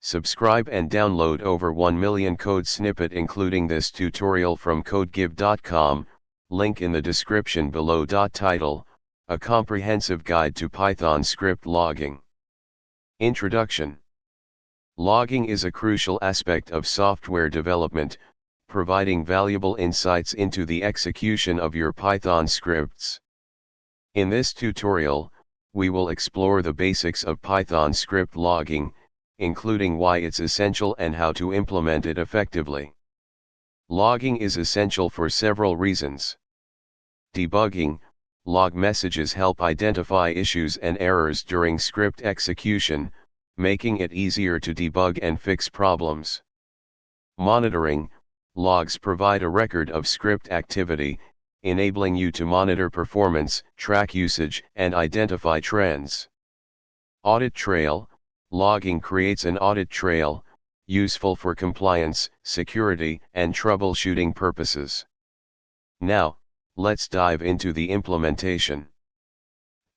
Subscribe and download over 1 million code snippet including this tutorial from codegive.com, link in the description below. Title, A Comprehensive Guide to Python Script Logging. Introduction. Logging is a crucial aspect of software development, providing valuable insights into the execution of your Python scripts. In this tutorial, we will explore the basics of Python script logging, including why it's essential and how to implement it effectively. Logging is essential for several reasons. Debugging, log messages help identify issues and errors during script execution, making it easier to debug and fix problems. Monitoring, logs provide a record of script activity, enabling you to monitor performance, track usage, and identify trends. Audit trail, logging creates an audit trail, useful for compliance, security, and troubleshooting purposes. Now, let's dive into the implementation.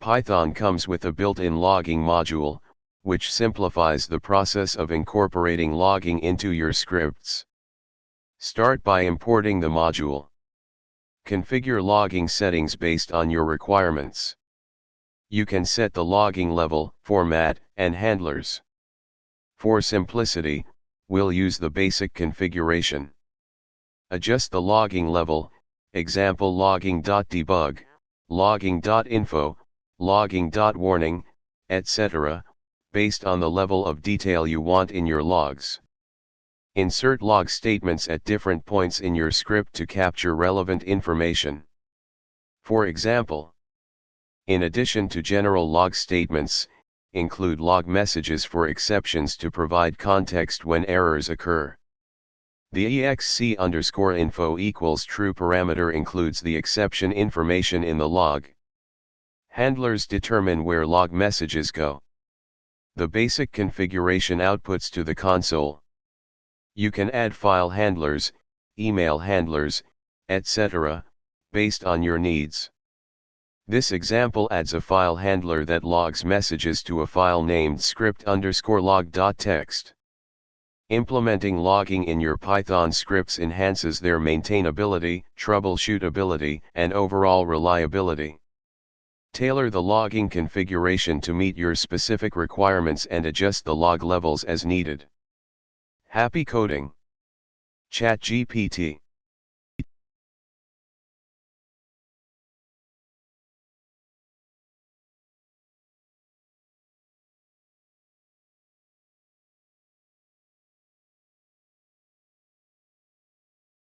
Python comes with a built-in logging module, which simplifies the process of incorporating logging into your scripts. Start by importing the module. Configure logging settings based on your requirements. You can set the logging level, format, and handlers. For simplicity, we'll use the basic configuration. Adjust the logging level, example logging.debug, logging.info, logging.warning, etc., based on the level of detail you want in your logs. Insert log statements at different points in your script to capture relevant information. For example, in addition to general log statements, include log messages for exceptions to provide context when errors occur. The exc_info equals true parameter includes the exception information in the log. Handlers determine where log messages go. The basic configuration outputs to the console. You can add file handlers, email handlers, etc., based on your needs. This example adds a file handler that logs messages to a file named script_log.txt. Implementing logging in your Python scripts enhances their maintainability, troubleshootability, and overall reliability. Tailor the logging configuration to meet your specific requirements and adjust the log levels as needed. Happy coding! ChatGPT